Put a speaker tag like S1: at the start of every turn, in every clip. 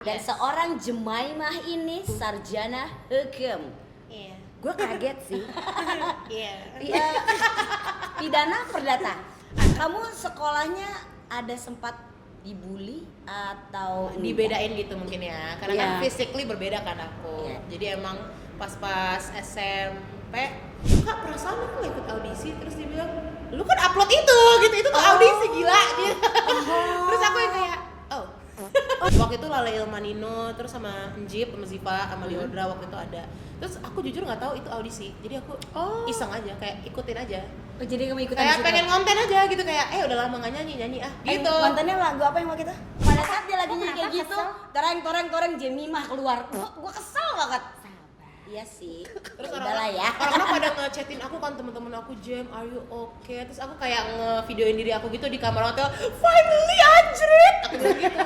S1: Dan seorang Jemaimah ini sarjana hukum.
S2: Iya.
S1: Gue kaget sih.
S2: Iya.
S1: Pidana perdata. Kamu sekolahnya ada sempat dibully atau
S2: Dibedain gitu mungkin ya. Karena kan
S1: Iya.
S2: physically berbeda kan aku.
S1: Iya.
S2: Jadi emang pas SMP, Kak perasaan aku gak ikut audisi, terus dia bilang, lu kan upload itu tuh audisi gila gitu. Terus aku yang kayak, oh. Waktu itu Lala Ilmanino, terus sama Njip, sama Ziva, sama Liodra waktu itu ada. Terus aku jujur nggak tahu itu audisi, jadi aku iseng aja, kayak ikutin aja.
S1: Oh, jadi kamu ikutan
S2: Kayak
S1: di situ?
S2: pengen konten aja gitu, kayak udah lama nggak nyanyi ah gitu.
S1: Kontennya lagu apa yang mau kita? Pada saat dia lagi
S3: Kok
S1: nyanyi kayak
S3: kenapa
S1: gitu,
S3: kesel?
S1: toreng Jemimah keluar. Gua kesel banget. Iya sih.
S2: Terus
S1: Udahlah ya.
S2: orang-orang pada nge-chatin aku kan, temen-temen aku, Jem, are you okay? Terus aku kayak nge-videoin diri aku gitu di kamar hotel, finally anjrit! Aku bilang gitu.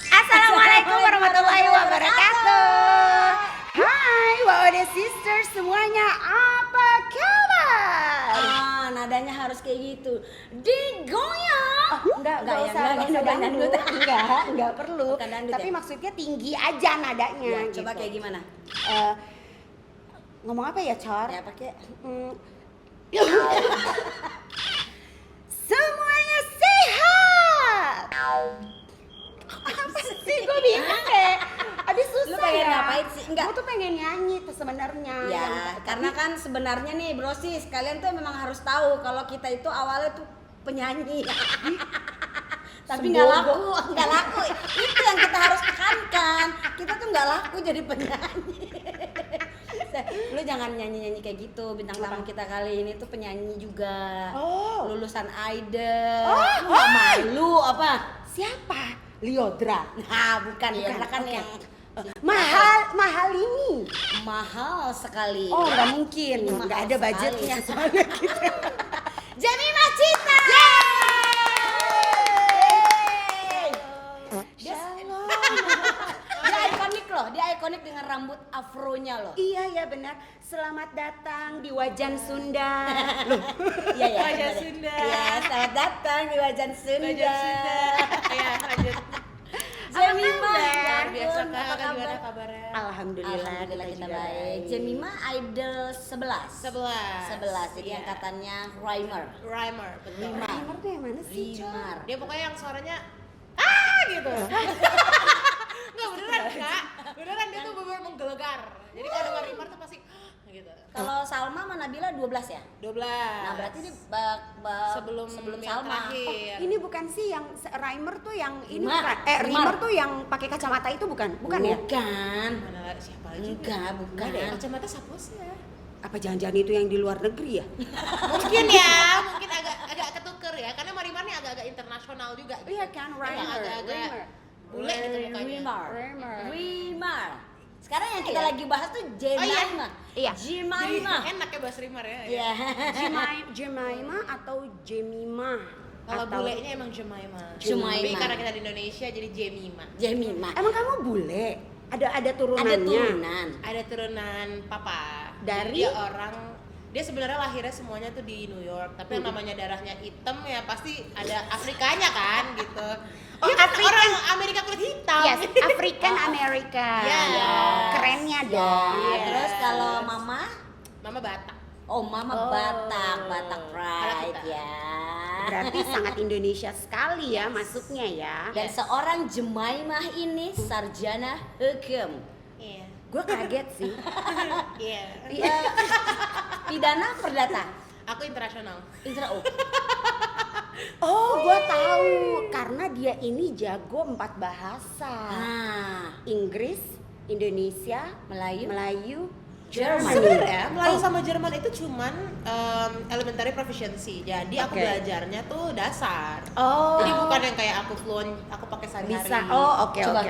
S3: Assalamualaikum warahmatullahi wabarakatuh. Hai, Wawade Sisters semuanya, apa kabar?
S1: Nadanya harus kayak gitu. Digoyang.
S3: Enggak
S1: ya,
S3: usah
S1: enggak
S3: dangdut. Enggak perlu.
S1: Bukan dangdut
S3: Tapi
S1: ya?
S3: maksudnya tinggi aja nadanya.
S1: Ya,
S3: gitu.
S1: coba kayak gimana?
S3: Ngomong apa ya, Cor?
S1: Ya pakai
S3: Semuanya sehat. Apa sih, gue bingung deh. Abis susah.
S1: Lu pengen
S3: ya.
S1: ngapain sih? Enggak.
S3: Gue tuh pengen nyanyi tuh sebenarnya.
S1: ya, karena kan sebenarnya nih brosis, kalian tuh memang harus tahu kalau kita itu awalnya tuh penyanyi. Tapi nggak laku. Itu yang kita harus tekankan. Kita tuh nggak laku jadi penyanyi. Lu jangan nyanyi-nyanyi kayak gitu. Bintang tamu kita kali ini tuh penyanyi juga. Lulusan Idol. Nggak malu apa?
S3: Siapa? Liodra.
S1: Nah, bukan ya, kan
S3: Oke.
S1: yang
S3: Mahal ini.
S1: mahal sekali.
S3: Oh, nggak mungkin.
S1: Ini mahal
S3: Nggak ada
S1: sekali.
S3: budgetnya soalnya gitu.
S1: Jemimah Cita. Dia ikonik dengan rambut afronya loh.
S3: Iya ya benar. Selamat datang di Wajan Sunda.
S1: Iya ya.
S2: Wajan Sunda.
S1: Iya, selamat datang di Wajan Sunda.
S2: Iya, lanjut.
S1: Jemimah.
S2: Luar biasa
S1: Apa
S2: Kak,
S1: kabar?
S2: gimana kabarnya?
S3: Alhamdulillah
S1: kita
S3: juga
S1: baik. Jemimah Idol 11.
S2: 11.
S1: Jadi
S2: Iya.
S1: angkatannya Rhymer.
S2: Rhymer, betul.
S1: Rimar.
S3: Rhymer tuh yang mana sih, Cor?
S1: Rimar.
S2: Dia pokoknya yang suaranya gitu. Nggak beneran Kak. Beneran dia tuh bener menggelegar. Jadi kalau dengar Rimar tuh pasti gitu.
S1: Kalau Salma sama Nabila 12 ya?
S2: 12.
S1: Nah, berarti dia
S2: sebelum
S1: Salma.
S2: yang terakhir.
S3: Ini bukan sih yang Rhymer tuh yang ini
S1: Rimar.
S3: bukan.
S1: Rimar.
S3: Rimar tuh yang pakai kacamata itu bukan? Bukan ya?
S1: Bukan.
S2: Mana siapa lagi?
S1: Enggak, bukan.
S2: Ada ya kacamata sapusnya.
S3: Apa jangan-jangan itu yang di luar negeri ya?
S2: Mungkin ya, mungkin agak ketuker ya, karena Marimar ini agak-agak internasional juga. Gitu.
S3: Iya kan, Rhymer.
S2: Agak-agak bule gitu mukanya.
S1: Rimar. Sekarang yang kita lagi bahas tuh Jemimah.
S3: Iya.
S1: Jemimah.
S2: Enak ya bahasa Rimar ya.
S1: Iya.
S3: Jemaimah atau Jemimah?
S2: Kalau
S3: Atau-
S2: bulenya emang Jemaimah.
S1: Jemaimah.
S2: Tapi karena kita di Indonesia jadi Jemimah.
S1: Jemimah.
S3: Emang kamu bule? Ada turunannya?
S1: Ada turunan.
S2: Ada turunan papa.
S3: Dari?
S2: Dia sebenarnya lahirnya semuanya tuh di New York, tapi yang namanya darahnya hitam ya pasti ada Afrikanya kan gitu.
S3: Oh,
S2: Dia kan
S3: African.
S2: orang Amerika kulit hitam.
S3: Yes, African American.
S2: Iya.
S3: Kerennya dong.
S1: Nah,
S2: Yes.
S1: terus kalau mama,
S2: Mama Batak.
S1: oh mama
S3: Oh.
S1: Batak Pride
S2: kita.
S1: ya.
S3: Berarti sangat Indonesia sekali ya masuknya ya.
S1: Dan seorang Jemaimah ini sarjana hukum.
S2: Iya.
S3: Gue kaget sih.
S2: Iya.
S1: Pidana perdata.
S2: Aku internasional.
S3: Oh, gue tahu karena dia ini jago 4 bahasa.
S1: Nah,
S3: Inggris, Indonesia,
S1: Melayu,
S3: Jerman.
S2: Sebenarnya Melayu sama Jerman itu cuman elementary proficiency. Jadi aku
S3: Oke.
S2: belajarnya tuh dasar.
S3: Oh.
S2: Jadi bukan yang kayak aku fluent, aku pakai sehari-hari.
S3: Bisa. Oh, oke.
S1: coba.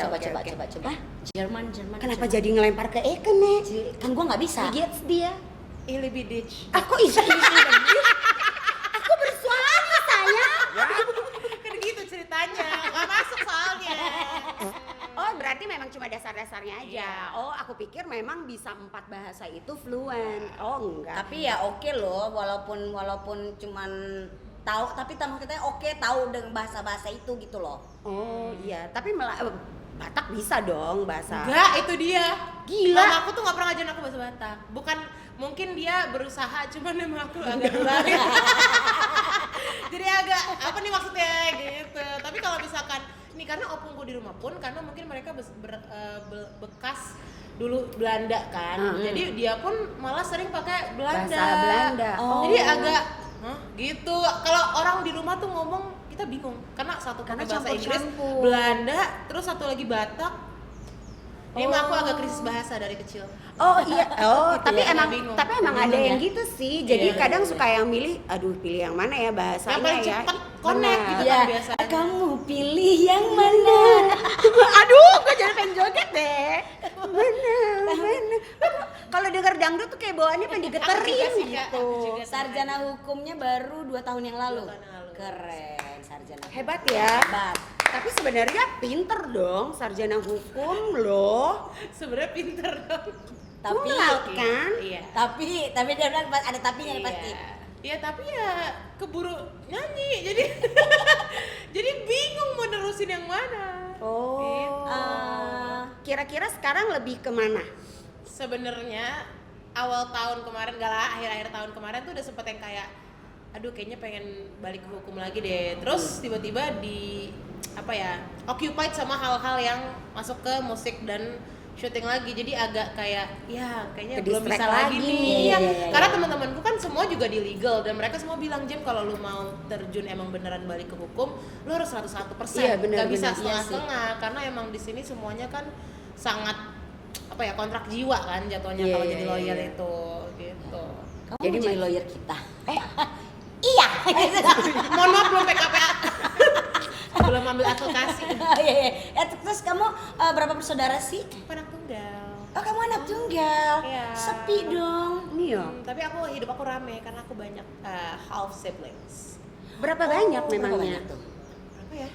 S3: Hah?
S1: Jerman.
S3: Kenapa jadi ngelempar ke Eken nih?
S1: Kan gua nggak bisa.
S3: Gets dia.
S2: Lebih ditch.
S3: Aku isi Aku bersuara saya.
S2: Kan gitu ceritanya. Gak masuk soalnya.
S3: Oh, berarti memang cuma dasar-dasarnya aja.
S2: Iya.
S3: Oh, aku pikir memang bisa 4 bahasa itu fluent. Oh, enggak.
S1: Tapi ya oke loh, walaupun cuman tahu, tapi maksudnya oke tahu dengan bahasa-bahasa itu gitu loh.
S3: Oh, iya. Tapi Batak bisa dong bahasa.
S2: Enggak, itu dia.
S3: Gila.
S2: Mama aku tuh gak pernah ngajarin aku bahasa Batak. Bukan, mungkin dia berusaha, cuman emang aku agak duluan. Jadi agak, apa nih maksudnya gitu. Tapi kalau misalkan, nih karena opungku di rumah pun, karena mungkin mereka bekas dulu Belanda kan. Jadi dia pun malah sering pakai Belanda.
S3: Bahasa Belanda.
S1: Oh.
S2: Jadi agak, gitu. Kalau orang di rumah tuh ngomong, kita bingung. Karena satu pakai bahasa Inggris,
S3: campur-campur.
S2: Belanda, terus satu lagi Batak. Ini mah aku agak krisis bahasa dari kecil.
S3: Oh iya, oh
S2: Gitu
S3: tapi
S2: ya,
S3: emang
S2: bingung.
S3: tapi emang ada
S1: Bingung
S3: yang
S1: ya?
S3: gitu sih. Jadi
S2: Iya,
S3: kadang
S2: iya.
S3: suka yang milih, aduh pilih yang mana ya bahasanya
S2: Yang paling
S3: ya.
S2: cepet connect
S3: Benar.
S2: gitu.
S1: Ya,
S2: kan biasanya.
S1: kamu pilih yang mana?
S3: Aduh, gue jadi pengen joget deh. Mana? Kalau denger dangdut tuh kayak bawaannya pengen digeterin
S2: Aku juga sih, Kak.
S3: gitu.
S2: Aku juga.
S1: Sarjana hukumnya baru 2 tahun yang lalu.
S2: 2 tahun yang lalu.
S1: Keren, sarjana.
S3: Hebat ya.
S1: Hebat.
S3: Tapi sebenarnya pinter dong sarjana hukum loh.
S2: Sebenarnya pinter dong.
S1: Tapi
S3: kan?
S2: Iya.
S1: tapi dia bilang ada tapinya
S2: Iya.
S1: pasti.
S2: Iya, tapi ya keburu nyanyi. Jadi jadi bingung mau nerusin yang mana.
S3: Oh.
S2: Gitu.
S3: Kira-kira sekarang lebih kemana?
S2: Sebenarnya awal tahun kemarin, gak lah, akhir-akhir tahun kemarin tuh udah sempet yang kayak aduh kayaknya pengen balik ke hukum lagi deh. Terus tiba-tiba occupied sama hal-hal yang masuk ke musik dan syuting lagi. Jadi agak kayak ya kayaknya belum
S3: Ke-distract
S2: bisa lagi
S3: lagi.
S2: nih.
S1: Iya, iya, iya.
S2: Karena teman-temanku kan semua juga di legal dan mereka semua bilang, "Jem, kalau lu mau terjun emang beneran balik ke hukum, lu harus 101%.
S3: Iya, benar,
S2: Gak bisa
S3: benar.
S2: setengah-setengah karena emang di sini semuanya kan sangat kontrak jiwa kan jatuhnya
S3: Iya,
S2: kalau
S3: iya,
S2: jadi
S3: iya,
S2: lawyer
S3: iya.
S2: itu gitu.
S1: Kamu
S3: Jadi
S1: mau jadi
S3: mas-
S1: lawyer kita.
S3: Iya.
S2: Mohon maaf belum PKPA. Belum ambil advokasi.
S1: Iya, iya. Ya, terus kamu berapa bersaudara sih?
S2: Aku anak tunggal.
S1: Oh, kamu anak tunggal.
S2: Iya.
S1: Sepi dong.
S3: Iya.
S2: Tapi hidup aku rame karena aku banyak half siblings.
S3: Berapa banyak
S1: Berapa
S3: memangnya?
S1: banyak tuh?
S2: Berapa ya?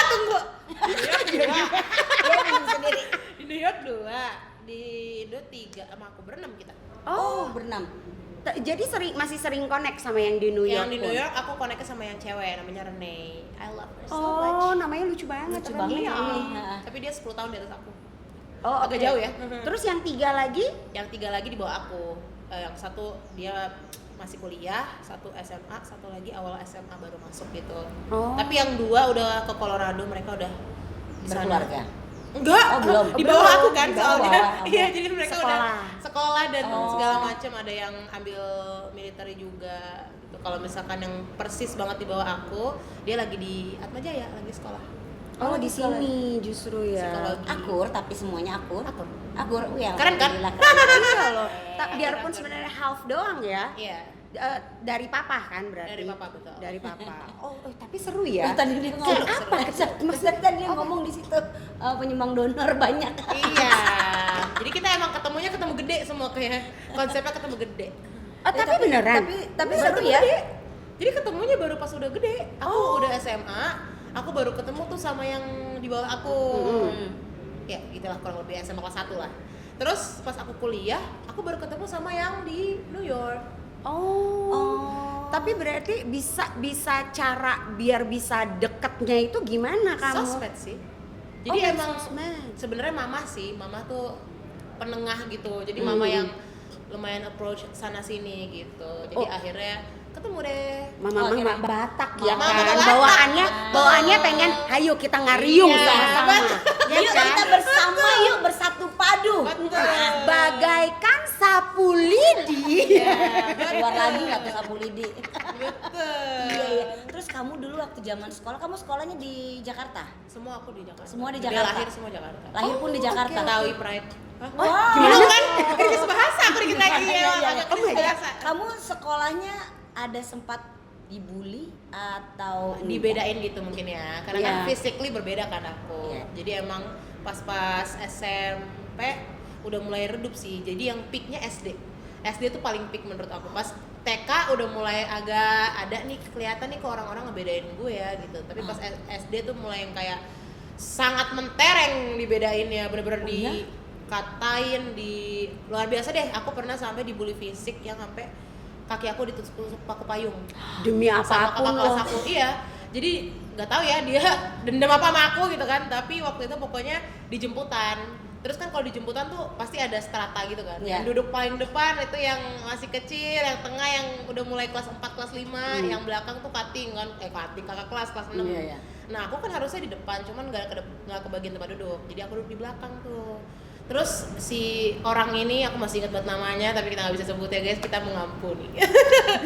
S2: Tunggu. Di New York 2.
S1: Dia minum sendiri.
S2: Di New York 2. Di Indo 3 sama aku berenam kita.
S1: Oh, berenam.
S3: Jadi masih sering connect sama yang di New York.
S2: Yang di New
S3: pun?
S2: York aku connect sama yang cewek namanya Renee. I love her so
S3: Oh,
S2: much.
S3: namanya lucu banget.
S1: Lucu
S3: Renee.
S1: banget
S2: Iya.
S1: ini.
S2: Tapi dia 10 tahun di atas aku.
S3: Oh,
S2: Agak
S3: oke.
S2: jauh ya.
S3: Terus yang 3 lagi?
S2: Yang 3 lagi di bawah aku. Yang satu dia masih kuliah, satu SMA, satu lagi awal SMA baru masuk gitu.
S3: Oh.
S2: Tapi yang 2 udah ke Colorado, mereka udah di sana.
S1: Berkeluarga.
S2: Enggak,
S1: Oh, belum.
S2: di bawah
S3: Belum,
S2: aku kan
S1: di bawah.
S2: soalnya.
S1: Oke.
S2: Iya, jadi mereka udah
S3: Sekolah.
S2: sekolah dan
S1: Oh.
S2: segala macam, ada yang ambil militer juga gitu. Kalau misalkan yang persis banget di bawah aku, dia lagi di Atmajaya, lagi sekolah.
S3: Oh, di
S1: sekolah.
S3: sini justru ya.
S2: Psikologi.
S1: Akur, tapi semuanya akur.
S2: Akur.
S1: Akur, ya.
S2: Keren kan?
S1: alhamdulillah.
S3: Iya loh. Biarpun sebenarnya half doang ya.
S2: Iya,
S3: Dari papa kan berarti.
S2: dari papa betul.
S3: Dari papa. Oh, tapi seru ya.
S1: Oh, tadi dia ngomong
S2: Seru, seru.
S1: Maksudnya tadi dia ngomong di situ penyumbang donor banyak.
S2: Iya. Jadi kita emang ketemu gede semua, kayak konsepnya ketemu gede.
S3: Oh, tapi beneran.
S1: Tapi seru ya.
S2: Jadi ketemunya baru pas udah gede. Aku udah SMA, aku baru ketemu tuh sama yang di bawah aku. Ya, gitulah kurang lebih SMA kelas 1 lah. Terus pas aku kuliah, aku baru ketemu sama yang di New York.
S3: Oh. Tapi berarti bisa cara biar bisa deketnya itu gimana kamu?
S2: Sosmed sih. Jadi
S3: Oh,
S2: emang
S3: sosmed.
S2: sebenarnya mama tuh penengah gitu. Jadi mama yang lumayan approach sana sini gitu. Jadi akhirnya ketemu deh.
S3: Mama Batak ya
S2: Mama
S3: kan,
S2: Batak.
S3: bawaannya pengen, ayo kita ngariung
S2: Iya,
S3: sama-sama. Ya
S1: Yuk
S3: kan?
S1: kita bersama, yuk bersatu padu.
S2: Betul.
S3: Bagaikan sapu lidi.
S1: Keluar lagi nggak tuh sapu lidi?
S2: Betul.
S1: Iya. Terus kamu dulu waktu zaman sekolah, kamu sekolahnya di Jakarta?
S2: Semua aku di Jakarta.
S1: Semua di
S2: Dari
S1: Jakarta?
S2: lahir semua Jakarta.
S1: Lahir pun di Jakarta.
S2: Taui Pride. Hah?
S1: Wah.
S3: Gimana?
S2: Belum kan? Krisis bahasa aku dikit lagi ya.
S1: Iya, iya.
S2: agak krisis bahasa.
S1: Kamu sekolahnya ada sempat dibully atau
S2: Dibedain gitu mungkin ya. Karena kan
S3: Iya.
S2: physically berbeda kan aku.
S1: Iya.
S2: Jadi emang pas SMP udah mulai redup sih. Jadi yang peaknya SD. SD tuh paling peak menurut aku. Pas TK udah mulai agak ada nih kelihatan nih ke orang-orang ngebedain gue ya gitu. Tapi pas SD tuh mulai yang kayak sangat mentereng dibedainnya, bener-bener
S1: iya?
S2: dikatain, di luar biasa deh. Aku pernah sampai dibully fisik yang sampai kaki aku ditusuk pakai payung
S3: Demi
S2: sama
S3: apapun
S2: kakak kelas
S3: loh.
S2: aku. Iya, jadi nggak tahu ya dia dendam apa sama aku gitu kan. Tapi waktu itu pokoknya dijemputan. Terus kan kalau dijemputan tuh pasti ada strata gitu kan.
S1: Iya.
S2: Yang duduk paling depan itu yang masih kecil, yang tengah yang udah mulai kelas 4, kelas 5, yang belakang tuh cutting kan, cutting kakak kelas 6.
S3: Iya, iya.
S2: Nah, aku kan harusnya di depan, cuman nggak kebagian tempat duduk. Jadi aku duduk di belakang tuh. Terus si orang ini aku masih ingat banget namanya, tapi kita nggak bisa sebut ya guys, kita mengampuni.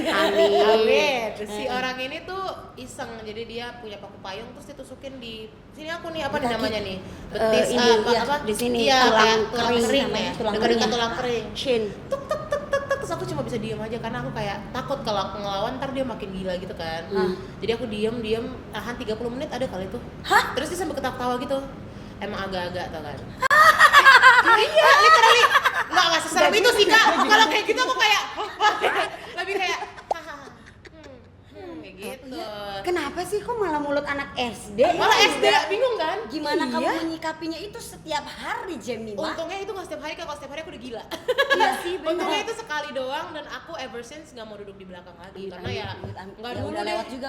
S3: Amin.
S2: Amin. Si orang ini tuh iseng, jadi dia punya paku payung terus ditusukin di sini aku nih apa nih namanya nih betis
S3: ini,
S2: apa,
S3: iya,
S2: apa
S3: di sini,
S2: iya,
S3: tulang
S2: kayak
S3: kering
S2: kering
S1: namanya,
S2: ya,
S1: tulang
S2: dekat-dekat
S1: kering.
S2: tulang kering.
S3: Shin.
S2: Tuk tuk tuk tuk tuk, terus aku cuma bisa diem aja karena aku kayak takut kalau aku ngelawan ntar dia makin gila gitu kan. Jadi aku diem tahan 30 menit ada kali tuh.
S1: Hah?
S2: Terus dia sampai ketawa-tawa gitu. Emang agak-agak tau kan. Iya, literally. Enggak seserem itu sih Kak. Kalau kayak gitu aku kayak lebih kayak hahaha. Kayak gitu.
S3: Kenapa sih kok malah mulut anak SD?
S2: Malah SD bingung kan?
S1: Gimana
S3: Iya.
S1: kamu menyikapinya itu setiap hari Jemima?
S2: Untungnya itu nggak setiap hari Kak, kalau setiap hari aku udah gila.
S1: Iya sih, bener.
S2: Untungnya itu sekali doang dan aku ever since nggak mau duduk di belakang lagi karena ya nggak
S1: Ya,
S2: dulu
S1: udah
S2: deh.
S1: lewat juga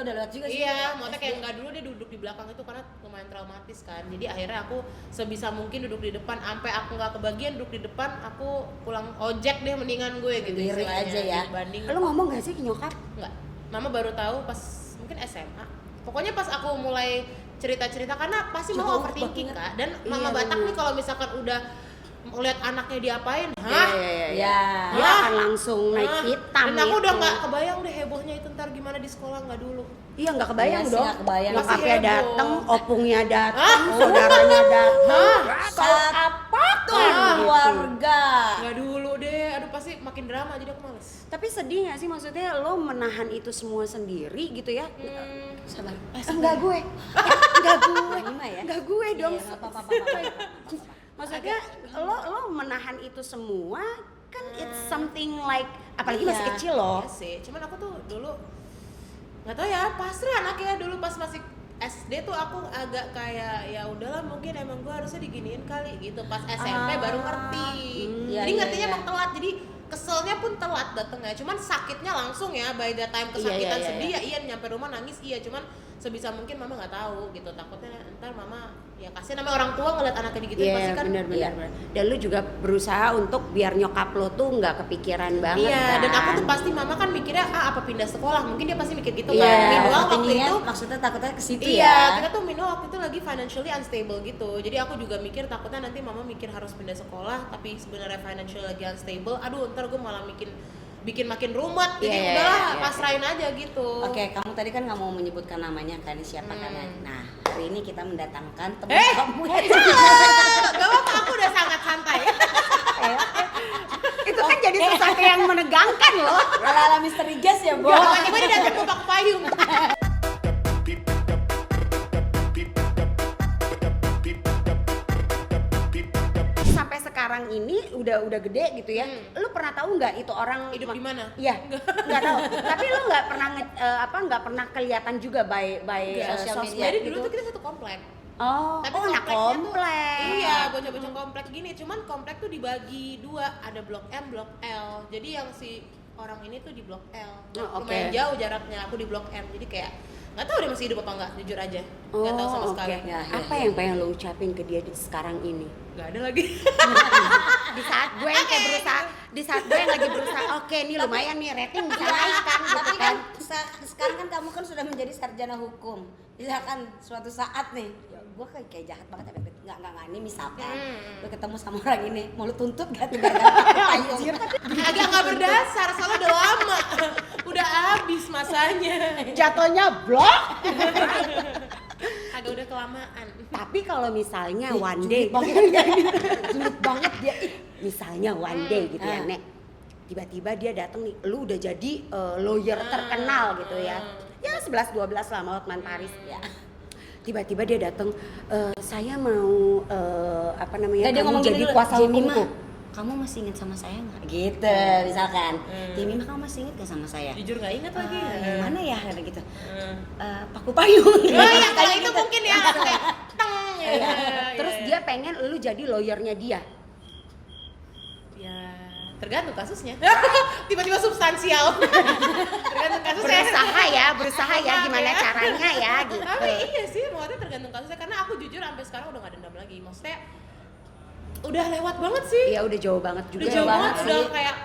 S1: sih.
S2: Iya, maksudnya kayak nggak dulu dia duduk di belakang itu karena lumayan traumatis kan. Jadi akhirnya aku sebisa mungkin duduk di depan, sampai aku nggak kebagian duduk di depan, aku pulang ojek deh mendingan gue gitu
S1: Sendiri
S2: istilahnya,
S1: aja ya.
S2: dibanding
S3: Lu ngomong gak sih ke nyokap?
S2: nggak. Mama baru tahu pas mungkin SMA. Pokoknya pas aku mulai cerita-cerita karena pasti
S1: Jauh
S2: mau overthinking
S1: banget.
S2: Kak. Dan
S3: Iya,
S2: Mama Batak
S3: bener.
S2: nih kalau misalkan udah melihat anaknya diapain,
S3: Iya.
S1: Ya.
S3: Dia akan langsung naik hitam.
S2: Dan aku
S3: itu.
S2: udah nggak kebayang deh hebohnya itu ntar gimana di sekolah, nggak dulu.
S3: Iya nggak kebayang
S1: Iya sih,
S3: dong.
S1: nggak kebayang.
S3: Nyokapnya
S2: Masih heboh.
S3: dateng, opungnya dateng,
S2: Hah?
S3: saudaranya dateng.
S1: Apa tuh
S2: Ah.
S1: keluarga?
S2: Nggak dulu deh, aduh pasti makin drama jadi aku males.
S3: Tapi sedih gak sih maksudnya lo menahan itu semua sendiri gitu ya?
S1: Sabar.
S3: Enggak gue. Enggak gue.
S1: Jemima ya?
S3: Enggak gue dong.
S1: Iya, nggak apa-apa.
S3: Maksudnya lo menahan itu semua kan it's something like apalagi masih
S1: Iya.
S3: kecil loh.
S2: Iya sih, cuman aku tuh dulu nggak tahu ya, pasrah anaknya dulu pas masih SD tuh aku agak kayak ya udahlah mungkin emang gue harusnya diginiin kali gitu. Pas SMP baru ngerti.
S1: Iya,
S2: Jadi
S1: iya,
S2: ngertinya
S1: iya.
S2: emang telat. Jadi keselnya pun telat datengnya. Cuman sakitnya langsung ya, by the time kesakitan
S3: iya,
S2: sedih ya iya, nyampe rumah nangis iya. Cuman sebisa mungkin mama nggak tahu gitu. Takutnya ntar mama ya kasihan namanya orang tua ngeliat anaknya digituin pasti
S3: Iya
S2: kan.
S3: benar. Dan lu juga berusaha untuk biar nyokap lo tuh nggak kepikiran banget
S2: Iya,
S3: kan.
S2: dan aku tuh pasti mama kan mikirnya apa pindah sekolah, mungkin dia pasti mikir gitu
S3: Iya,
S2: kan. Minimal waktu
S1: Overthinkingnya
S2: itu
S1: maksudnya takutnya ke situ
S2: iya,
S1: ya.
S2: kita tuh minimal waktu itu lagi financially unstable gitu. Jadi aku juga mikir takutnya nanti mama mikir harus pindah sekolah, tapi sebenarnya financial lagi unstable. Aduh, ntar gue malah bikin makin rumet. Jadi
S3: Iya,
S2: udahlah,
S3: iya, iya.
S2: pasrahin aja gitu.
S1: Oke, kamu tadi kan nggak mau menyebutkan namanya kan siapa kan? Nah, hari ini kita mendatangkan teman
S2: Eh,
S1: kamu yang
S2: Gak apa-apa, aku udah sangat santai.
S3: Itu kan jadi sesuatu yang menegangkan loh.
S1: ala misteri guest ya, Bo.
S2: Tiba-tiba dia datang bawa pakai payung.
S3: Sampai sekarang ini udah gede gitu ya. Lu pernah tahu nggak itu orang
S2: Hidup di mana?
S3: Iya, nggak tahu. Tapi lu nggak pernah nggak pernah kelihatan juga by
S1: Sosial
S3: sosmed
S1: media.
S2: Jadi
S3: gitu.
S2: dulu tuh kita satu komplek.
S3: Oh,
S2: Tapi
S3: anak
S2: kompleknya tuh-
S3: komplek.
S2: Iya, bocah-bocah komplek gini. Cuman komplek tuh dibagi dua, ada blok M, blok L. Jadi yang si orang ini tuh di blok L.
S3: Oh, oke.
S2: Lumayan jauh jaraknya, aku di blok M. Jadi kayak nggak tahu dia masih hidup apa enggak, jujur aja. Nggak tahu sama
S3: Oh,
S2: sekali.
S3: oke.
S1: Ya, ya,
S3: Apa
S1: ya.
S3: yang pengen lo ucapin ke dia di sekarang ini?
S2: Nggak ada lagi.
S3: Di saat gue yang kayak berusaha di saat gue yang lagi berusaha, oke nih lumayan nih rating bisa naik kan gitu
S1: Tapi
S3: kan.
S1: kan sekarang kan kamu kan sudah menjadi sarjana hukum. Misalkan suatu saat nih, ya gue kayak jahat banget tapi enggak ini misalkan lu ketemu sama orang ini, mau lu tuntut gak tuh gara-gara payung?
S2: Agak nggak berdasar, soalnya udah lama, udah habis masanya,
S3: Jatuhnya blok.
S2: agak udah kelamaan.
S3: Tapi kalau misalnya one day,
S1: Julid banget dia.
S3: misalnya one day gitu ya, Nek. Tiba-tiba dia datang nih, lu udah jadi lawyer terkenal gitu ya. Ya 11-12 lah sama Hotman Paris ya. Tiba-tiba dia datang, saya mau apa namanya?
S1: Dia
S3: kamu
S1: ngomong
S3: jadi
S1: gini dulu,
S3: kuasa
S1: Jemima,
S3: hukumku.
S1: kamu masih ingat sama saya nggak? Gitu misalkan. Jemima, kamu masih ingat gak sama saya?
S2: Jujur nggak inget lagi.
S1: Yang mana ya kayak gitu. Paku payung.
S2: Oh ya, kalau
S1: Kayak
S2: itu
S1: gitu.
S2: mungkin ya kayak teng ya.
S3: Terus dia pengen lu jadi lawyernya dia.
S2: Ya tergantung kasusnya. Tiba-tiba substansial. Tergantung kasusnya.
S3: Berusaha ya gimana caranya ya gitu.
S2: Tapi iya sih, maksudnya tergantung kasusnya karena aku jujur sampai sekarang udah gak dendam lagi. Maksudnya udah lewat banget sih.
S3: Ya udah jauh banget juga.
S2: Udah jauh banget,
S1: sih.
S2: udah kayak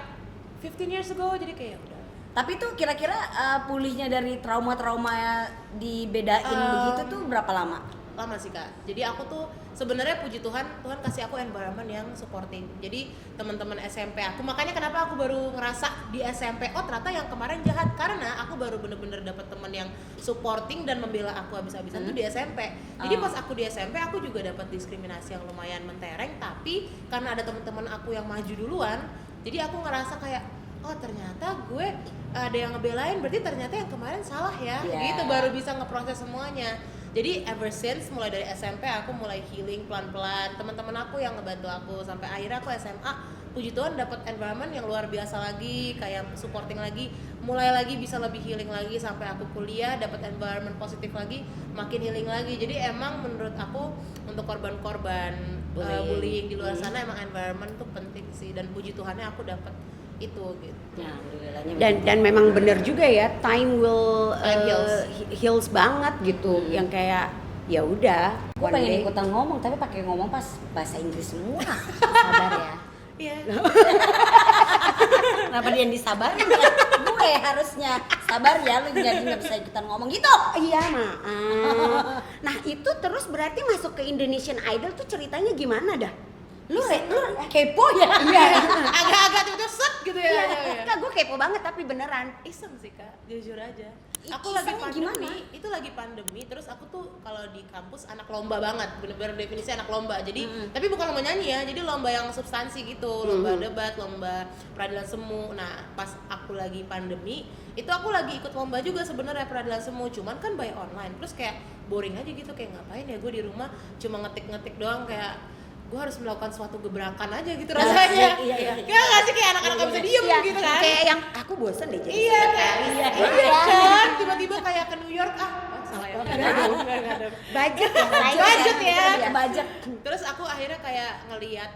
S2: 15 years ago jadi kayak udah.
S1: Tapi tuh kira-kira pulihnya dari trauma-trauma dibedain begitu tuh berapa lama?
S2: Lama sih Kak. Jadi aku tuh sebenarnya puji Tuhan kasih aku environment yang supporting. Jadi teman-teman SMP aku, makanya kenapa aku baru ngerasa di SMP oh ternyata yang kemarin jahat karena aku baru bener-bener dapet teman yang supporting dan membela aku habis-habisan tuh di SMP. Jadi pas aku di SMP aku juga dapat diskriminasi yang lumayan mentereng, tapi karena ada teman-teman aku yang maju duluan, jadi aku ngerasa kayak oh ternyata gue ada yang ngebelain, berarti ternyata yang kemarin salah ya. Gitu baru bisa ngeproses semuanya. Jadi ever since mulai dari SMP aku mulai healing pelan-pelan, teman-teman aku yang ngebantu aku sampai akhirnya aku SMA puji Tuhan dapat environment yang luar biasa lagi, kayak supporting lagi, mulai lagi bisa lebih healing lagi sampai aku kuliah dapat environment positif lagi, makin healing lagi. Jadi emang menurut aku untuk korban-korban bullying di luar sana emang environment tuh penting sih, dan puji Tuhannya aku dapat itu gitu.
S1: Ya, alhamdulillahnya.
S3: Dan memang benar juga ya, time will
S2: heals
S3: banget gitu. Yang kayak ya udah.
S1: Gue
S3: one
S1: pengen
S3: day.
S1: ikutan ngomong tapi pakai ngomong pas bahasa Inggris semua. Sabar ya.
S2: Iya.
S1: Kenapa dia yang disabarin ya? Gue harusnya sabar ya, lu jadi nggak bisa ikutan ngomong gitu.
S3: Iya maaf. Nah itu terus berarti masuk ke Indonesian Idol tuh ceritanya gimana dah?
S1: Lu kepo ya?
S3: Iya.
S2: Agak-agak tiba-tiba set gitu ya.
S3: Iya. Kak gue kepo banget tapi beneran.
S2: Iseng sih Kak, jujur aja.
S1: I-
S2: Aku lagi
S1: isengnya
S2: pandemi,
S1: gimana?
S2: itu lagi pandemi, terus aku tuh kalau di kampus anak lomba banget, bener-bener definisi anak lomba. Jadi, tapi bukan lomba nyanyi ya, jadi lomba yang substansi gitu, lomba debat, lomba peradilan semu. Nah, pas aku lagi pandemi, itu aku lagi ikut lomba juga sebenarnya peradilan semu, cuman kan by online. Terus kayak boring aja gitu, kayak ngapain ya gue di rumah cuma ngetik-ngetik doang, kayak gue harus melakukan suatu gebrakan aja gitu rasanya.
S1: Iya.
S2: Kayak nggak sih kayak anak-anak nggak bisa diem
S3: Iya,
S2: gitu kan?
S3: kayak yang aku bosen deh jadi
S2: Iya kan?
S1: Iya.
S2: Kan tiba-tiba kayak ke New York salah ya.
S3: budget ya.
S2: Budget ya.
S1: Budget.
S2: Terus aku akhirnya kayak ngelihat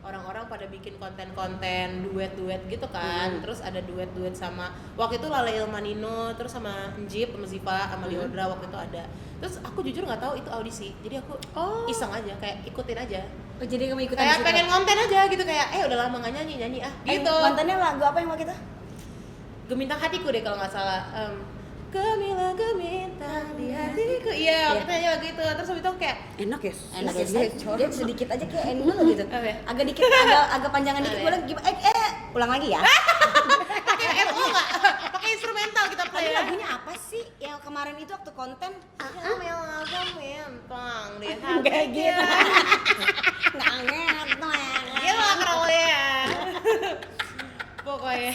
S2: orang-orang pada bikin konten-konten duet-duet gitu kan. Terus ada duet-duet sama waktu itu Lala Ilmanino, terus sama Njip, sama Ziva, sama Liodra waktu itu ada. Terus aku jujur nggak tahu itu audisi. Jadi aku iseng aja kayak ikutin aja.
S1: Oh, jadi kamu ikutan
S2: Kayak
S1: di situ?
S2: pengen konten aja gitu kayak udah lama nggak nyanyi gitu.
S1: Kontennya lagu apa yang waktu itu?
S2: Gemintang hatiku deh kalau nggak salah. Gemilang gemintang di hatiku. Iya, kita nyanyi lagu itu. Terus habis itu kayak
S3: Enak ya?
S1: Enak ya, dia sedikit aja kayak animal gitu.
S2: Apa ya?
S1: Agak dikit, agak panjangan dikit.
S2: Apa ya?
S1: Boleh gimana? Ulang lagi ya.
S2: pakai FO nggak? Pakai instrumental kita
S1: Tadi
S2: play ya.
S1: lagunya apa sih yang kemarin itu waktu konten?
S2: Gemilang gemintang di
S3: Kayak
S2: hatiku.
S3: gitu.
S1: Nggak ngerti.
S2: Gila keren ya. Pokoknya.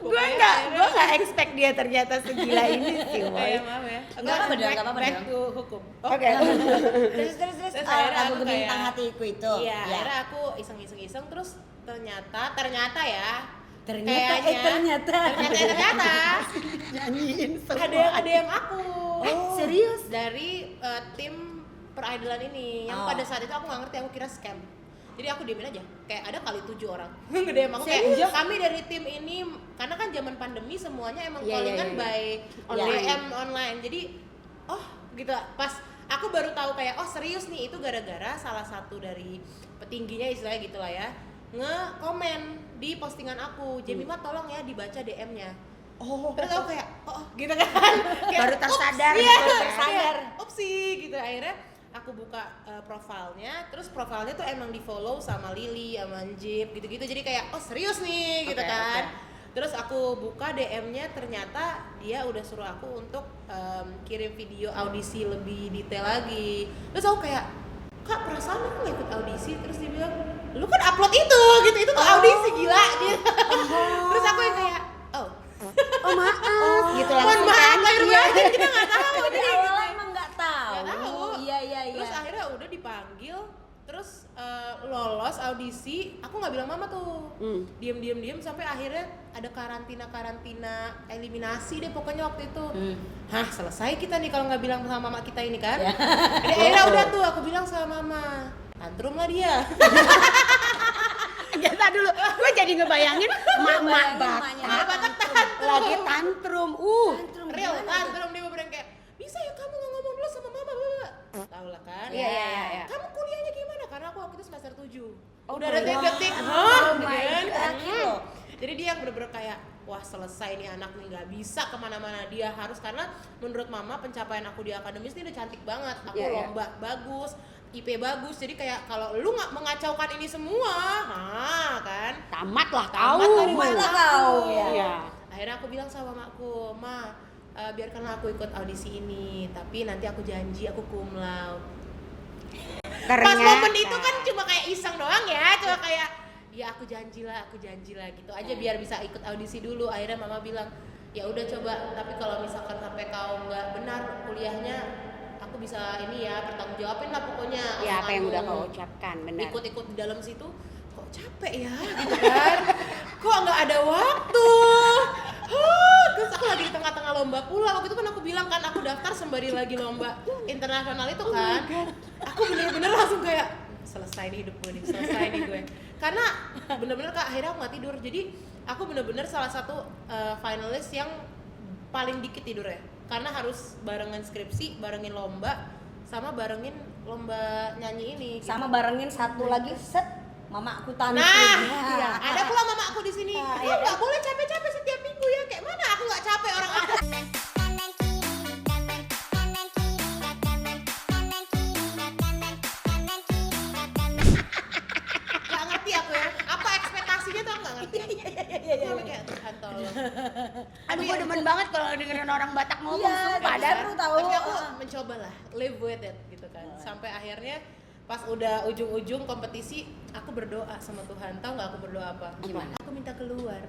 S3: Gue nggak expect dia ternyata segila ini sih, Woy.
S2: Maaf ya.
S1: Nggak apa-apa dong, nggak apa-apa
S2: Back
S1: dong.
S2: to hukum.
S3: Oke.
S1: Terus
S2: Terus
S1: oh,
S2: akhirnya
S1: lagu
S2: aku
S1: Gemintang
S2: kayak-
S1: Hatiku itu.
S2: Iya,
S1: Ya.
S2: akhirnya aku iseng terus ternyata ya.
S1: Ternyata
S3: Nyanyiin
S2: ada yang DM aku.
S3: serius?
S2: Dari tim peradilan ini yang
S1: Oh.
S2: pada saat itu aku nggak ngerti, aku kira scam. Jadi aku diemin aja, kayak ada kali 7 orang nge-DM aku kayak kami dari tim ini, karena kan zaman pandemi semuanya emang
S3: Iya,
S2: calling
S3: iya,
S2: kan
S3: iya.
S2: by
S3: Online.
S2: DM online. Jadi gitu pas aku baru tahu kayak oh serius nih, itu gara-gara salah satu dari petingginya istilahnya gitulah ya nge-komen di postingan aku, Jemima tolong ya dibaca DM-nya. Terus aku kayak oh gitu kan. Kayak,
S3: Baru tersadar
S2: ups,
S3: gitu
S2: iya,
S3: ya.
S2: sadar. Upsi gitu. Akhirnya aku buka profilnya, terus profilnya tuh emang di follow sama Lily, sama Jeep gitu-gitu. Jadi kayak oh serius nih gitu kan. Terus aku buka DM-nya, ternyata dia udah suruh aku untuk kirim video audisi lebih detail lagi. Terus aku kayak, Kak perasaan aku gak ikut audisi? Terus dia bilang, lu kan upload itu gitu tuh audisi gila gitu. Terus aku yang kayak,
S3: Oh maaf, gitu
S2: mohon
S3: langsung
S2: maaf
S3: kan?
S2: lahir
S3: Iya.
S2: batin kita nggak tahu.
S1: Dari awalnya emang nggak tahu.
S2: Nggak tahu.
S1: Iya.
S2: Terus akhirnya udah dipanggil, terus lolos audisi. Aku nggak bilang mama tuh, diem sampai akhirnya ada karantina eliminasi deh pokoknya waktu itu. Hah selesai kita nih kalau nggak bilang sama mama kita ini kan. Jadi akhirnya udah tuh aku bilang sama mama, tantrum lah dia.
S3: Enggak, dulu, gue jadi ngebayangin mak
S1: Batak
S3: lagi tantrum,
S2: Real tantrum, dia bener kayak bisa ya kamu nggak ngomong dulu sama mama. Tahu lah kan.
S3: Iya.
S2: Kamu kuliahnya gimana? Karena aku waktu itu semester 7.
S3: Oh
S2: Udah
S3: my
S2: ada detik.
S3: God.
S1: Oh my God.
S2: Jadi dia yang bener-bener kayak wah selesai nih anak nih, nggak bisa kemana-mana, dia harus, karena menurut mama pencapaian aku di akademis ini udah cantik banget, aku lomba bagus, IP bagus, jadi kayak kalau lu nggak mengacaukan ini semua, kan
S3: tamat lah
S2: tamat dari
S1: Tamat
S2: mana
S1: kau,
S2: aku.
S3: ya.
S2: Akhirnya aku bilang sama mamaku, Ma, biarkanlah aku ikut audisi ini, tapi nanti aku janji aku cum laude. Pas momen itu kan cuma kayak iseng doang ya, cuma kayak ya aku janji lah gitu aja biar bisa ikut audisi dulu. Akhirnya mama bilang ya udah coba, tapi kalau misalkan sampai kau nggak benar kuliahnya, aku bisa ini ya pertanggung jawabin lah pokoknya.
S3: Ya apa yang udah kau ucapkan, benar.
S2: Ikut di dalam situ kok capek ya gitu kan. Kok nggak ada waktu. Terus aku lagi di tengah-tengah lomba pula. Waktu itu kan aku bilang kan aku daftar sembari lagi lomba internasional itu kan. Aku bener-bener langsung kayak selesai nih hidup gue nih, selesai nih gue. Karena bener-bener Kak, akhirnya aku gak tidur. Jadi aku bener-bener salah satu finalis yang paling dikit tidur ya. Karena harus barengan skripsi, barengin lomba, sama barengin lomba nyanyi ini. Gitu.
S1: Sama barengin satu lagi set mama aku tantrum.
S2: Iya. Ada pula mama aku di sini. Aku nggak boleh capek-capek setiap minggu ya. Kayak mana aku nggak capek orang aku. Nggak ngerti aku ya. Apa ekspektasinya tuh aku nggak ngerti. Iya. Kayak Tuhan tolong.
S3: Aduh, gue demen banget kalau dengerin orang Batak ngomong,
S1: Iya,
S3: sumpah.
S1: dan seru tahu.
S2: Tapi aku mencoba lah, live with it gitu kan. Sampai akhirnya pas udah ujung-ujung kompetisi, aku berdoa sama Tuhan. Tahu nggak aku berdoa apa?
S3: Gimana?
S2: Aku minta keluar.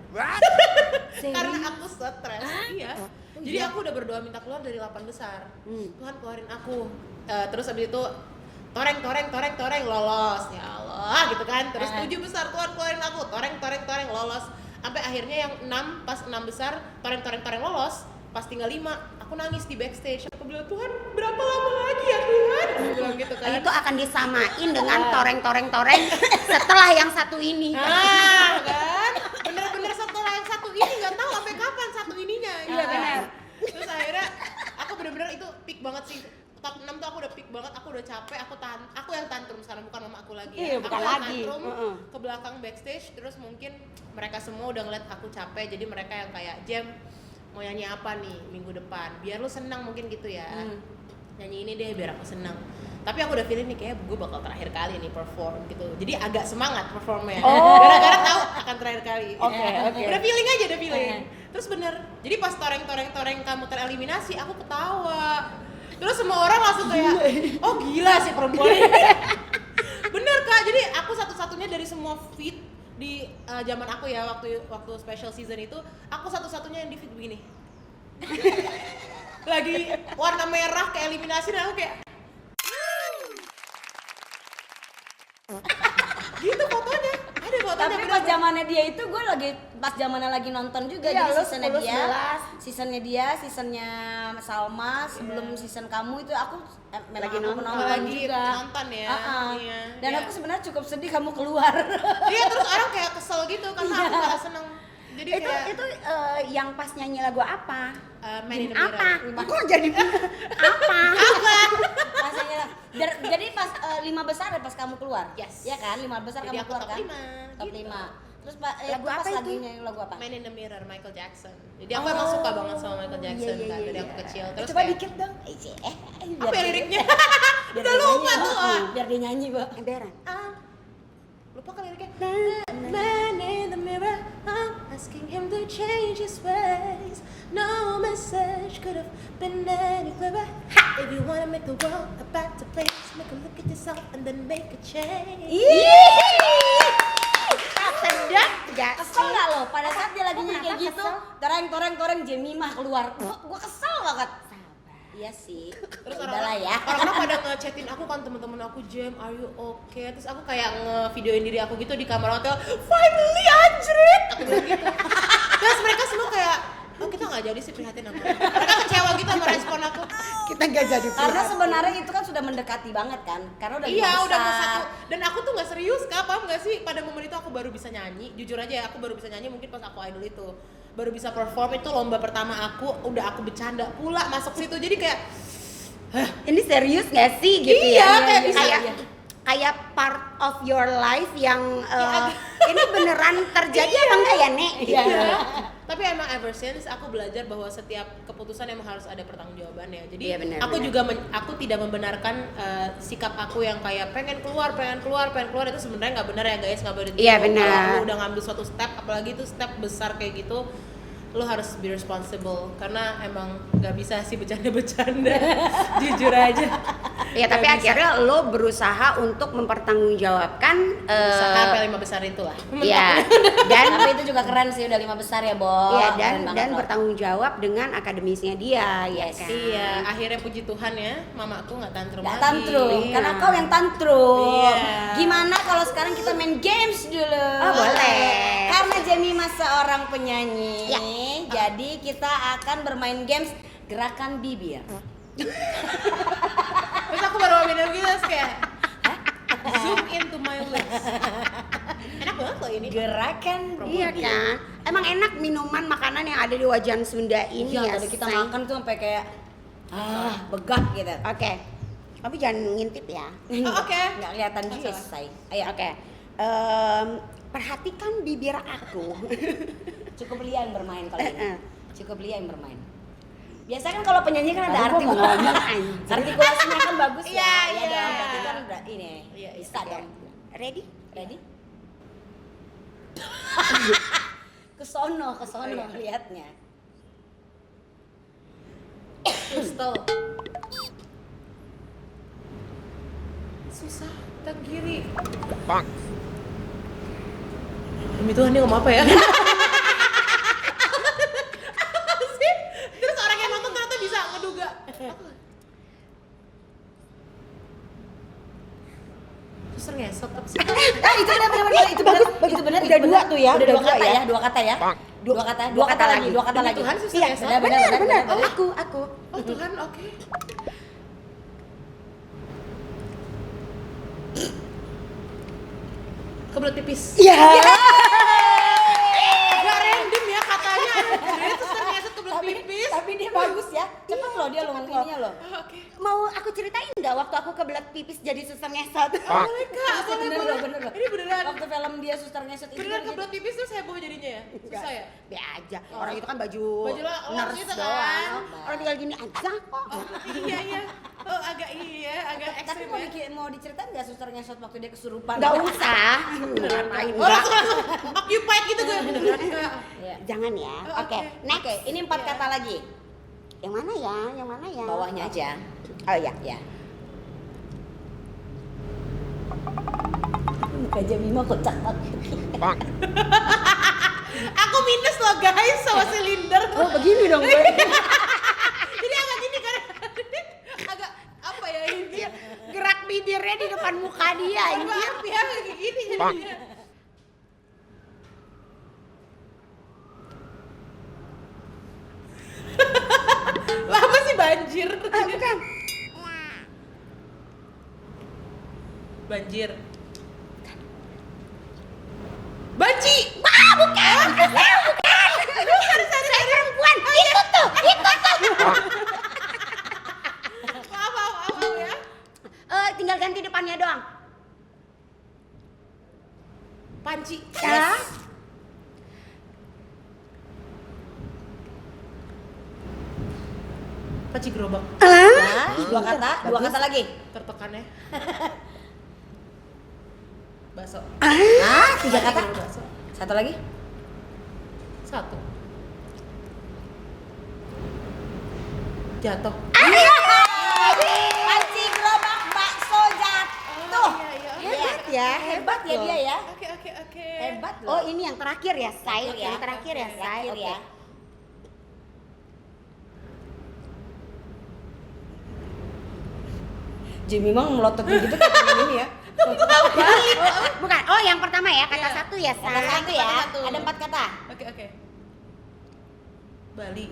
S2: Karena aku stres. Iya. Jadi aku udah berdoa minta keluar dari 8 besar. Tuhan keluarin aku. Terus abis itu toreng lolos. Ya Allah gitu kan. Terus 7 besar, Tuhan keluarin aku. Toreng lolos. Sampai akhirnya yang 6, pas 6 besar toreng lolos. Pas tinggal 5, aku nangis di backstage. Aku bilang, Tuhan berapa lama lagi ya Tuhan? Aku bilang gitu kan.
S3: Itu akan disamain dengan toreng setelah yang satu ini.
S2: Nah, kan? Bener-bener setelah yang satu ini nggak tahu sampai kapan satu ininya.
S3: Iya, benar.
S2: Terus akhirnya aku bener-bener itu peak banget sih. Top 6 tuh aku udah peak banget, aku udah capek, aku yang tantrum sekarang, bukan mama aku lagi ya.
S3: Iya, bukan
S2: aku yang
S3: lagi.
S2: tantrum ke belakang backstage, terus mungkin mereka semua udah ngeliat aku capek, jadi mereka yang kayak, Jem, mau nyanyi apa nih minggu depan? Biar lu senang mungkin gitu ya. Nyanyi ini deh biar aku senang. Tapi aku udah feeling nih kayak gue bakal terakhir kali nih perform gitu. Jadi agak semangat performnya. Gara-gara tahu akan terakhir kali.
S3: Oke.
S2: Udah feeling aja, udah feeling. Terus bener. Jadi pas toreng kamu tereliminasi, aku ketawa. Terus semua orang langsung kayak, oh gila sih perempuan ini. Bener Kak. Jadi aku satu-satunya dari semua feed di zaman aku ya, waktu special season itu, aku satu-satunya yang di feed begini. Lagi warna merah ke eliminasi dan aku kayak gitu fotonya. Ada fotonya.
S1: Tapi pas zamannya dia itu gue zamannya lagi nonton juga.
S3: Iya,
S1: jadi
S3: lu
S1: seasonnya dia, seasonnya Salma, sebelum season kamu itu aku
S3: Lagi
S1: memang aku
S3: nonton.
S1: menonton
S2: Lagi
S1: juga.
S2: nonton ya.
S1: Iya. Dan
S2: Iya.
S1: aku sebenarnya cukup sedih kamu keluar.
S2: Iya, terus orang kayak kesel gitu karena aku gak seneng. Jadi kayak
S3: Itu yang pas nyanyi lagu apa?
S2: Man in the
S3: Apa?
S2: Mirror.
S3: Kok jadi apa?
S1: Pas Jadi pas 5 besar ya pas kamu keluar.
S2: Yes.
S1: Ya kan, 5 besar
S2: Jadi
S1: kamu
S2: aku
S1: keluar
S2: top
S1: kan?
S2: 5,
S1: Top
S2: gitu.
S1: 5. Terus
S3: Lagu
S1: pas
S3: apa itu?
S1: lagi nyanyi lagu apa?
S2: Man in the Mirror Michael Jackson. Jadi aku emang suka banget sama Michael Jackson kan dari aku kecil. Terus
S1: Coba
S2: kayak,
S1: dikit dong.
S2: apa ya liriknya?
S1: Biar
S2: Udah
S1: dia
S2: lupa
S1: nyanyi,
S2: tuh.
S1: Mbak. Biar dia nyanyi, Mbak.
S3: Emberan.
S2: Lupa kan liriknya. Man in the mirror, I'm asking him to change his ways. No message could have been any clearer. If you wanna make the world a better place, make a look at yourself and then make a change.
S3: Sedap gak
S1: Kesel
S3: sih?
S1: gak lo? Pada saat dia lagi nyanyi kayak
S3: Kenapa
S1: gitu,
S3: kesel?
S1: toreng Jemimah keluar. Gua kesel banget. Iya sih.
S2: Terus
S1: Udahlah ya.
S2: orang-orang pada ngechatin aku kan, temen-temen aku, Jem, are you okay? Terus aku kayak ngevideoin diri aku gitu di kamar hotel. Finally anjrit! Aku bilang gitu. Terus mereka semua kayak, oh kita nggak jadi sih prihatin sama aku. Mereka kecewa gitu sama respon aku.
S3: Kita gak jadi
S1: Karena sebenarnya itu kan sudah mendekati banget kan. Karena udah
S2: Iya,
S1: lima
S2: udah mau
S1: besar.
S2: satu. Dan aku tuh nggak serius, Kak, paham nggak sih? Pada momen itu aku baru bisa nyanyi. Jujur aja ya, aku baru bisa nyanyi mungkin pas aku idol itu. Baru bisa perform, itu lomba pertama aku, udah aku bercanda pula masuk situ. Jadi kayak,
S3: Ini serius gak sih gitu
S2: Iya,
S3: ya?
S2: kayak bisa.
S3: Kayak part of your life yang
S2: Ya,
S3: ini beneran terjadi apa enggak ya, Nek?
S1: Iya.
S2: Tapi emang ever since aku belajar bahwa setiap keputusan emang harus ada pertanggungjawabannya. Jadi
S3: Iya, benar,
S2: aku
S3: benar.
S2: juga aku tidak membenarkan sikap aku yang kayak pengen keluar itu sebenarnya nggak benar ya guys, nggak boleh.
S3: Iya, benar.
S2: Kalau lu udah ngambil suatu step, apalagi itu step besar kayak gitu, lu harus be responsible karena emang nggak bisa sih bercanda-bercanda. Jujur aja.
S3: Ya, tapi
S2: Nggak bisa.
S3: akhirnya lo berusaha untuk mempertanggungjawabkan
S2: Usaha sampai 5 besar itulah.
S3: Iya. Dan
S1: Tapi itu juga keren sih, udah 5 besar ya, Bo.
S3: Iya,
S1: Keren banget
S3: dan
S1: loh.
S3: bertanggung jawab dengan akademisnya dia, ya
S1: Yes.
S3: kan?
S2: Iya, akhirnya puji Tuhan ya, mamaku nggak tantrum
S1: Nggak
S2: lagi.
S1: tantrum,
S3: Iya.
S1: karena kau yang tantrum.
S2: Iya.
S1: Gimana kalau sekarang kita main games dulu?
S3: Oh, boleh.
S1: Karena Jemimah seorang penyanyi,
S3: Ya.
S1: jadi kita akan bermain games gerakan bibir.
S2: Terus aku baru mau minum gitu, terus kayak zoom into my lips. Enak banget loh ini.
S1: Gerakan
S3: Iya
S1: bibir.
S3: kan? Emang enak minuman makanan yang ada di wajan Sunda ini
S1: Iya,
S3: ya,
S1: tadi kita
S3: say?
S1: makan tuh sampai kayak begah gitu.
S3: Oke. Kamu jangan ngintip ya.
S2: Oh, oke.
S1: Nggak kelihatan juga,
S2: Masalah.
S1: say. Ayo,
S3: Oke. Perhatikan bibir aku.
S1: cukup Lia yang bermain kalau ini.
S3: Eh.
S1: Cukup Lia yang bermain. Biasanya kan kalau penyanyi kan ada
S3: Baru
S1: arti
S3: gua mau ngomong, anjir.
S1: artikulasinya kan bagus ya.
S2: Iya,
S1: Iya
S2: iya.
S1: dong, berarti kan udah ini.
S2: Iya,
S1: Bisa
S2: iya.
S1: dong.
S3: Ready?
S1: Ready? Kesono liatnya.
S2: Crystal. Susah, tak kiri.
S4: Bang.
S2: Demi Tuhan dia ngomong apa ya? Sih? Terus orang yang nonton ternyata bisa ngeduga. Suster ngesot apa sih?
S1: Itu benar itu benar
S3: Udah dua tuh ya,
S1: Udah
S3: udah
S1: dua
S3: dua
S1: kata
S3: ya.
S1: ya, dua kata ya.
S4: Bang.
S1: Dua kata
S3: Dua kata
S1: lagi,
S3: lagi.
S1: dua kata
S2: Demi
S1: lagi.
S2: Tuhan, suster
S3: Iya,
S2: ngesot.
S3: benar.
S2: Oh,
S3: Aku.
S2: Oh Tuhan, oke. Kebelet pipis.
S3: Iya.
S2: Gak random ya katanya. Dia suster ngesot kebelet pipis.
S1: Tapi dia bagus ya. Cepet loh dia loh ngomongnya loh.
S2: Oke.
S3: Mau aku ceritain nggak waktu aku kebelet pipis jadi suster ngesot?
S4: Bang.
S2: Boleh Kak, boleh,
S1: Bener
S2: boleh.
S1: loh, bener loh.
S2: Ini beneran.
S1: Waktu film dia suster ngesot itu
S2: Beneran
S1: kan
S2: kebelet pipis terus heboh jadinya ya? Susah ya?
S3: Be aja. Orang itu kan baju
S2: Baju lah,
S3: nurse
S2: gitu kan.
S3: doang. Orang tinggal gini aja kok.
S2: Iya. Oh agak
S1: Tapi
S2: ekstrim
S1: mau,
S2: ya.
S1: mau diceritain nggak suster ngesot waktu dia kesurupan?
S3: Nggak usah. Ngapain?
S2: Oh langsung occupied gitu gue. Beneran Kak.
S1: Iya.
S3: Jangan ya.
S2: Oh,
S3: Oke.
S2: oke.
S3: Next.
S1: Oke, ini 4 kata lagi.
S3: Yang mana ya? Yang mana ya?
S1: Bawahnya aja.
S3: Oh iya.
S1: Ya. Muka Jemimah kocak banget.
S4: Bang.
S2: Aku minus loh guys sama silinder.
S3: Oh begini dong gue.
S2: Jadi agak gini kan. Agak apa ya ini?
S3: Gerak bibirnya di depan muka dia. anjir.
S2: Maaf ya kayak gini
S4: Bang.
S2: jadinya. Lama sih banjir.
S3: Bukan.
S2: Banjir. Banci.
S3: Bukan. Saya perempuan. Itu tuh.
S2: Maaf ya. panci.
S3: Ya.
S2: Panci gerobak.
S1: Nah, dua kata lagi.
S2: Tertekannya. Bakso.
S1: Ah, 3 kata.
S2: Bakso.
S1: Satu lagi.
S2: 1. Jatuh.
S1: Panci gerobak bakso jatuh.
S2: Iya.
S3: Hebat ya,
S1: Hebat ya dia ya.
S2: Oke.
S1: Hebat
S3: Oh,
S1: loh.
S3: ini yang terakhir ya, Say.
S1: Terakhir ya.
S3: Yang terakhir ya, Say.
S1: Terakhir
S3: Oke.
S1: ya. Jimmy Mang melototin gitu kayak pengen ini ya.
S3: Bukan. Oh, yang pertama ya, kata satu ya,
S1: Kata
S3: Say.
S1: satu ya.
S2: Satu.
S1: Ada 4 kata.
S2: Oke. Bali.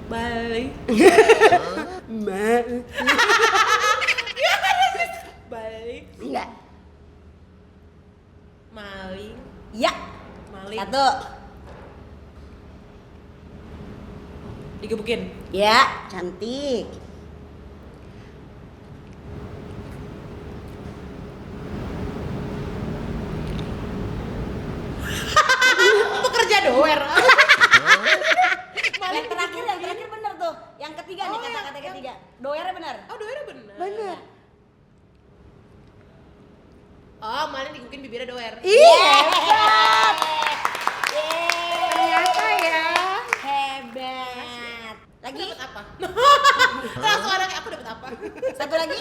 S2: Bali.
S3: Enggak.
S2: Maling.
S1: Ya.
S2: Maling.
S1: 1.
S2: Digebukin.
S1: Ya.
S3: Cantik.
S2: Pekerja doer.
S1: Yang terakhir bener tuh. Yang ketiga nih
S2: Oh,
S1: kata-kata
S2: yang-
S1: ketiga. Doernya bener.
S2: Oh, doernya bener.
S3: Bener.
S2: Oh, maling digebukin bibirnya doer.
S1: Hebat.
S3: Ternyata ya.
S1: Hebat. Lagi?
S2: Dapat apa? Langsung anaknya aku dapat apa?
S1: Satu lagi?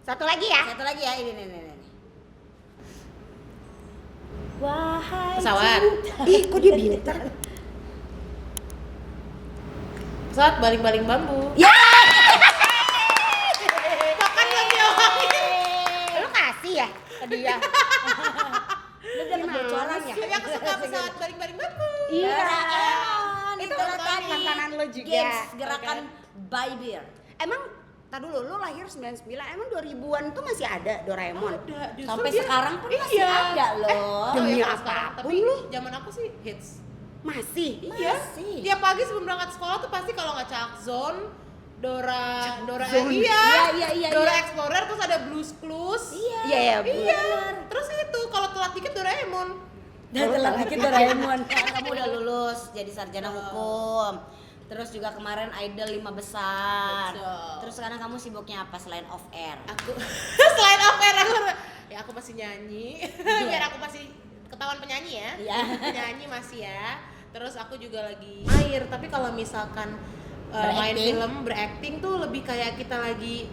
S3: Satu lagi ya.
S1: Satu lagi ya. Ini. Wahai
S2: Pesawat.
S1: cinta.
S3: Ih, kok dia pintar?
S2: Pesawat baling-baling bambu.
S1: Ya.
S2: Makan lagi orang.
S3: Lu kasih ya ke dia.
S1: Lu dapat bocoran ya?
S2: Tapi aku suka pesawat baling-baling bambu.
S3: Iya.
S1: Doraemon.
S3: Itu
S1: Itulah
S3: bukan
S1: tadi.
S3: makanan lo juga.
S1: Games gerakan Buy Beer.
S3: Emang tar dulu, lu lahir 99, emang 2000-an tuh masih ada Doraemon?
S2: Ada. Justru
S1: Sampai
S2: dia-
S1: sekarang pun masih
S2: Iya.
S1: ada loh.
S3: Demi
S2: Iya, kalau
S3: apapun
S2: sekarang. Tapi
S3: lu.
S2: zaman aku sih hits.
S3: Masih?
S2: Iya.
S1: Masih.
S2: Tiap pagi sebelum berangkat sekolah tuh pasti kalau nggak Chuck Zone, Dora
S3: Zone.
S1: Iya,
S2: Dora
S1: iya.
S2: Explorer, terus ada Blue's Clues.
S1: Iya.
S3: Iya,
S2: Iya. Terus itu kalau telat dikit Doraemon.
S1: Dan telat dikit Doraemon. Karena kamu udah lulus jadi sarjana hukum. Terus juga kemarin Idol 5 besar.
S2: Betul.
S1: Terus sekarang kamu sibuknya apa selain off air?
S2: Aku selain off air aku masih nyanyi. Biar aku masih ketahuan penyanyi ya.
S1: Iya.
S2: Penyanyi masih ya. Terus aku juga lagi air, tapi kalau misalkan main
S1: Berakting.
S2: film berakting tuh lebih kayak kita lagi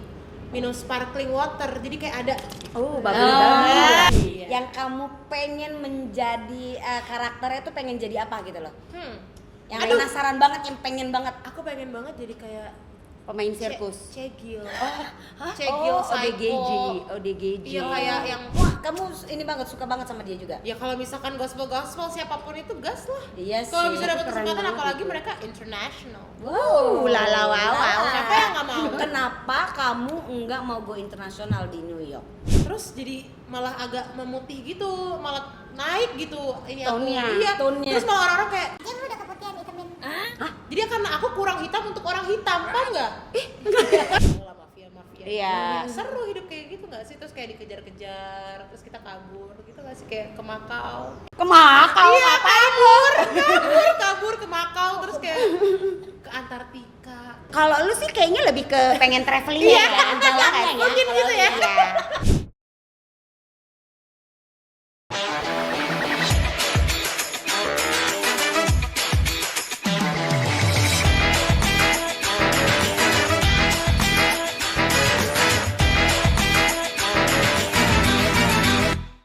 S2: minum sparkling water. Jadi kayak ada
S3: Oh,
S1: Oh,
S3: banget.
S2: Iya.
S1: yang kamu pengen menjadi karakternya tuh pengen jadi apa gitu loh? Yang
S2: Aduh.
S1: penasaran banget, yang pengen banget.
S2: Aku pengen banget jadi kayak
S3: Pemain sirkus.
S2: Cegil.
S1: Hah?
S2: Cegil
S3: Oh,
S2: psycho.
S3: ODGJ.
S2: Iya kayak yang
S1: Wah, kamu ini banget suka banget sama dia juga.
S2: ya kalau misalkan gospel siapapun itu gas lah.
S1: Iya
S2: Kalau bisa dapat
S3: keren
S2: kesempatan
S3: banget
S2: apalagi
S3: itu.
S2: mereka international.
S1: Wow,
S3: lala, wow, wow.
S2: Siapa yang nggak mau?
S1: Kenapa kamu enggak mau go internasional di New York?
S2: Terus jadi malah agak memutih gitu, malah naik gitu ini aku.
S3: Tone-nya.
S2: Iya.
S1: Tone-nya.
S2: Terus malah orang kayak
S4: Dia udah keputihan hitamin.
S2: jadi karena aku kurang hitam untuk orang hitam, paham nggak? Mafia.
S3: Iya.
S2: Seru hidup kayak gitu nggak sih? Terus kayak dikejar-kejar, terus kita kabur gitu nggak sih, kayak ke Makau.
S3: Ke Makau
S2: Iya, kabur ke Makau, terus kayak ke Antartika.
S3: Kalau lu sih kayaknya lebih ke pengen traveling
S2: Iya,
S3: ya, jalan-jalan ya.
S2: mungkin gitu ya.
S3: Iya.